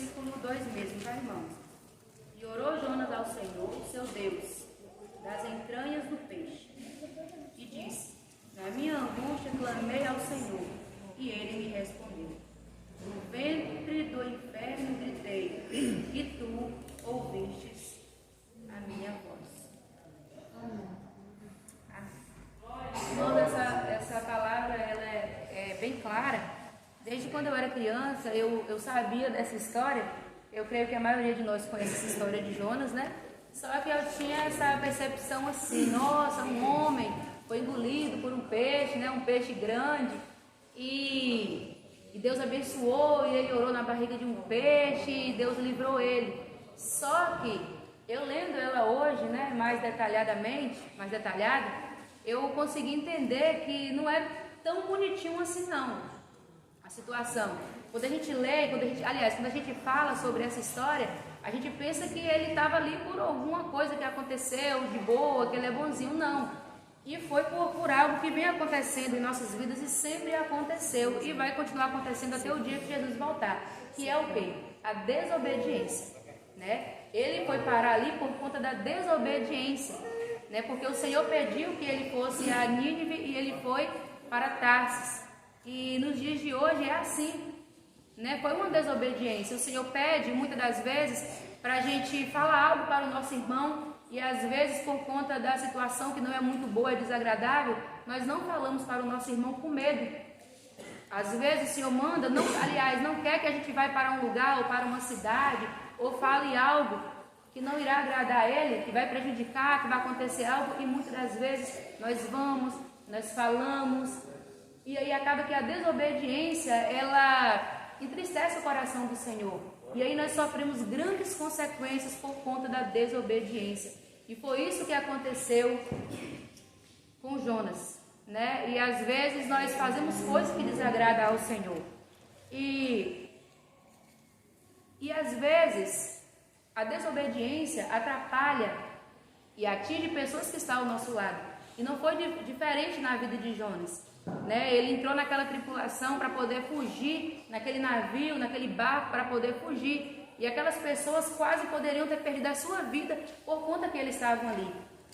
versículo 2 mesmo, tá, irmãos? E orou Jonas ao Senhor, seu Deus, das entranhas do peixe, e disse: na minha angústia clamei ao Senhor, e ele me respondeu. No ventre do inferno gritei, e tu ouvistes a minha voz. Irmãos, essa palavra ela é bem clara. Desde quando eu era criança, eu sabia dessa história. Eu creio que a maioria de nós conhece essa história de Jonas, né? Só que eu tinha essa percepção assim: nossa, um homem foi engolido por um peixe, né? Um peixe grande. E Deus abençoou, e ele orou na barriga de um peixe, e Deus livrou ele. Só que, eu lendo ela hoje, né? Mais detalhada, eu consegui entender que não é tão bonitinho assim não, a situação. Quando a gente lê, quando a gente fala sobre essa história, a gente pensa que ele estava ali por alguma coisa que aconteceu de boa, que ele é bonzinho, não. E foi por algo que vem acontecendo em nossas vidas e sempre aconteceu e vai continuar acontecendo até o dia que Jesus voltar, que é o quê? A desobediência, né? Ele foi parar ali por conta da desobediência, né? Porque o Senhor pediu que ele fosse a Nínive e ele foi para Tarsis. E nos dias de hoje é assim, né? Foi uma desobediência. O Senhor pede muitas das vezes para a gente falar algo para o nosso irmão, e às vezes por conta da situação que não é muito boa, é desagradável, nós não falamos para o nosso irmão com medo. Às vezes o Senhor manda, não quer que a gente vá para um lugar ou para uma cidade, ou fale algo que não irá agradar a Ele, que vai prejudicar, que vai acontecer algo, e muitas das vezes nós falamos, e aí acaba que a desobediência, ela entristece o coração do Senhor. E aí nós sofremos grandes consequências por conta da desobediência. E foi isso que aconteceu com Jonas, né? E às vezes nós fazemos coisas que desagradam ao Senhor. E às vezes a desobediência atrapalha e atinge pessoas que estão ao nosso lado. E não foi diferente na vida de Jonas, né? Ele entrou naquela tripulação para poder fugir, naquele navio, naquele barco, para poder fugir. E aquelas pessoas quase poderiam ter perdido a sua vida por conta que eles estavam ali.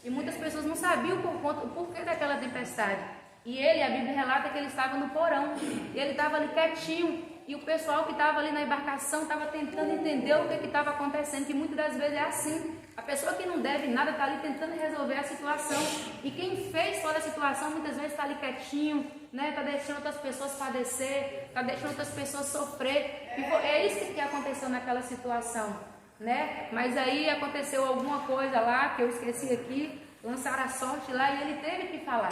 E muitas pessoas não sabiam o porquê daquela tempestade. E a Bíblia relata que ele estava no porão, e ele estava ali quietinho, e o pessoal que estava ali na embarcação estava tentando entender o que estava acontecendo, que muitas das vezes é assim. A pessoa que não deve nada está ali tentando resolver a situação, e quem fez toda a situação muitas vezes está ali quietinho, né? Está deixando outras pessoas padecer, está deixando outras pessoas sofrer. E é isso que aconteceu naquela situação, né? Mas aí aconteceu alguma coisa lá, que eu esqueci aqui, lançaram a sorte lá, e ele teve que falar.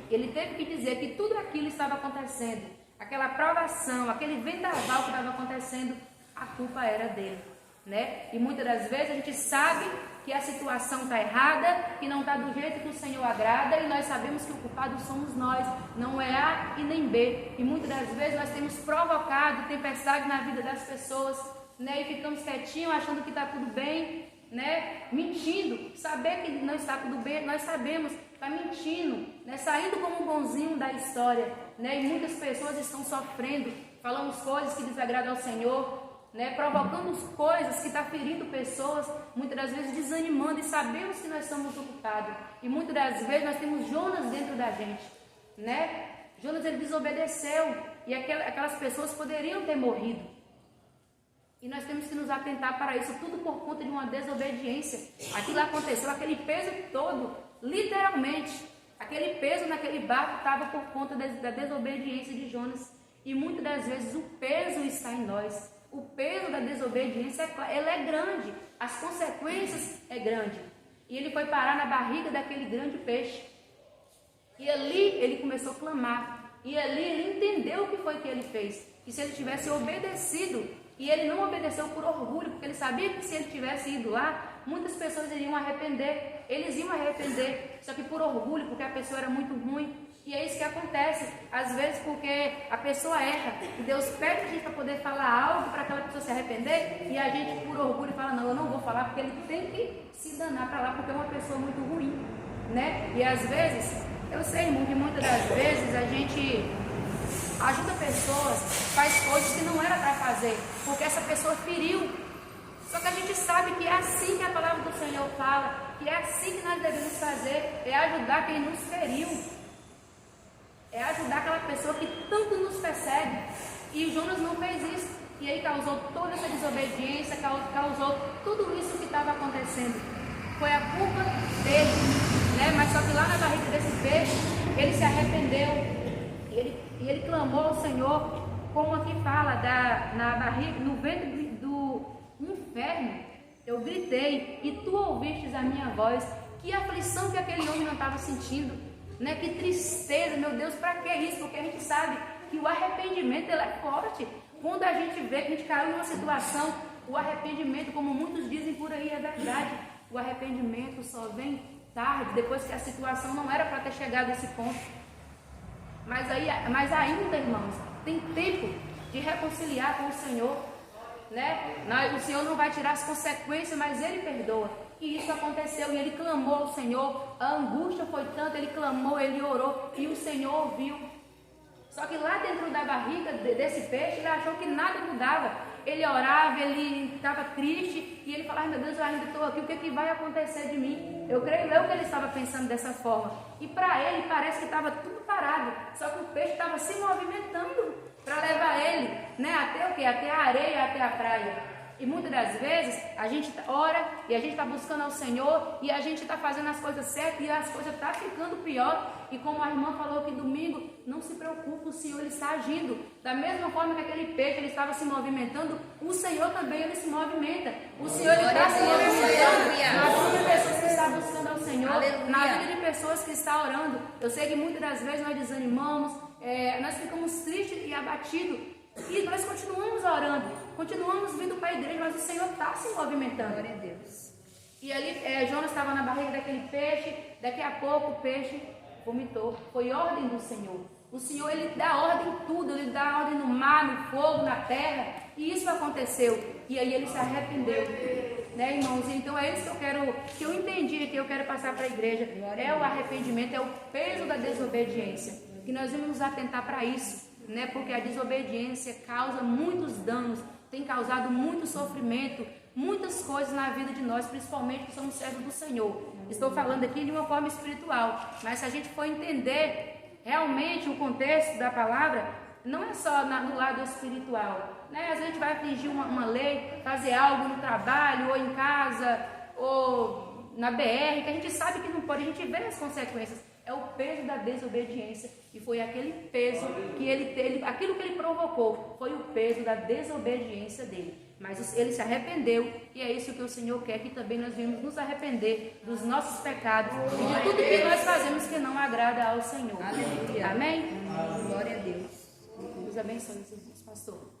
Ele teve que dizer que tudo aquilo estava acontecendo, aquela provação, aquele vendaval que estava acontecendo, a culpa era dele, né? E muitas das vezes a gente sabe que a situação está errada, que não está do jeito que o Senhor agrada, e nós sabemos que o culpado somos nós, não é A e nem B. E muitas das vezes nós temos provocado tempestade na vida das pessoas, né? E ficamos quietinhos achando que está tudo bem, né? Mentindo, saber que não está tudo bem, nós sabemos, está mentindo, né? Saindo como um bonzinho da história, né? E muitas pessoas estão sofrendo, falamos coisas que desagradam ao Senhor, né? Provocando coisas que estão ferindo pessoas, muitas das vezes desanimando, e sabemos que nós somos o culpado. E muitas das vezes nós temos Jonas dentro da gente, né? Jonas, ele desobedeceu, e aquelas pessoas poderiam ter morrido. E nós temos que nos atentar para isso, tudo por conta de uma desobediência. Aquilo aconteceu, aquele peso todo, literalmente, aquele peso naquele barco estava por conta da desobediência de Jonas. E muitas das vezes o peso está em nós. O peso da desobediência, ela é grande, as consequências é grande. E ele foi parar na barriga daquele grande peixe. E ali ele começou a clamar. E ali ele entendeu o que foi que ele fez. Que se ele tivesse obedecido, e ele não obedeceu por orgulho, porque ele sabia que se ele tivesse ido lá, muitas pessoas iriam arrepender. Eles iam arrepender, só que por orgulho, porque a pessoa era muito ruim. E é isso que acontece, às vezes porque a pessoa erra, e Deus pede a gente para poder falar algo para aquela pessoa se arrepender, e a gente por orgulho fala, não, eu não vou falar, porque ele tem que se danar para lá, porque é uma pessoa muito ruim, né? E às vezes, eu sei, irmão, que muitas das vezes a gente ajuda pessoas, faz coisas que não era para fazer, porque essa pessoa feriu. Só que a gente sabe que é assim que a palavra do Senhor fala, que é assim que nós devemos fazer, é ajudar quem nos feriu, é ajudar aquela pessoa que tanto nos persegue. E Jonas não fez isso, e aí causou toda essa desobediência, causou tudo isso que estava acontecendo. Foi a culpa dele, né? Mas só que lá na barriga desse peixe, ele se arrependeu, e ele clamou ao Senhor, como aqui fala, na barriga, no ventre do inferno, eu gritei, e tu ouvistes a minha voz. Que aflição que aquele homem não estava sentindo, né? Que tristeza, meu Deus, para que isso? Porque a gente sabe que o arrependimento, ele é forte. Quando a gente vê que a gente caiu numa situação, o arrependimento, como muitos dizem por aí, é verdade. O arrependimento só vem tarde, depois que a situação não era para ter chegado a esse ponto. Mas ainda, irmãos, tem tempo de reconciliar com o Senhor, né? O Senhor não vai tirar as consequências, mas Ele perdoa. E isso aconteceu, e ele clamou ao Senhor. A angústia foi tanta, ele clamou, ele orou, e o Senhor ouviu. Só que lá dentro da barriga desse peixe, ele achou que nada mudava. Ele orava, ele estava triste, e ele falava: meu Deus, eu ainda estou aqui, o que vai acontecer de mim? Eu creio que ele estava pensando dessa forma. E para ele parece que estava tudo parado, só que o peixe estava se movimentando para levar ele, né, até o quê? Até a areia, até a praia. E muitas das vezes a gente ora e a gente está buscando ao Senhor e a gente está fazendo as coisas certas e as coisas estão ficando pior. E como a irmã falou aqui domingo, não se preocupe, o Senhor ele está agindo. Da mesma forma que aquele peixe ele estava se movimentando, o Senhor também ele se movimenta. O Senhor ele está se movimentando na vida de pessoas que estão buscando ao Senhor, na vida de pessoas que estão orando. Eu sei que muitas das vezes nós desanimamos, nós ficamos tristes e abatidos. E nós continuamos orando, continuamos vindo para a igreja, mas o Senhor está se movimentando. Glória a Deus. E ali Jonas estava na barriga daquele peixe, daqui a pouco o peixe vomitou. Foi ordem do Senhor. O Senhor ele dá ordem em tudo, ele dá ordem no mar, no fogo, na terra. E isso aconteceu. E aí ele se arrependeu. Né, irmãos? Então é isso que eu entendi, que eu quero passar para a igreja. É o arrependimento, é o peso da desobediência. Que nós vamos nos atentar para isso. Né? Porque a desobediência causa muitos danos, tem causado muito sofrimento, muitas coisas na vida de nós, principalmente que somos servos do Senhor. Estou falando aqui de uma forma espiritual, mas se a gente for entender realmente o contexto da palavra, não é só no lado espiritual, né? Às vezes a gente vai atingir uma lei, fazer algo no trabalho, ou em casa, ou na BR, que a gente sabe que não pode, a gente vê as consequências. É o peso da desobediência. E foi aquele peso que aquilo que ele provocou, foi o peso da desobediência dele. Mas ele se arrependeu, e é isso que o Senhor quer, que também nós venhamos nos arrepender dos nossos pecados e de tudo que nós fazemos que não agrada ao Senhor. Aleluia. Amém? Glória a Deus. Deus abençoe os irmãos, pastor.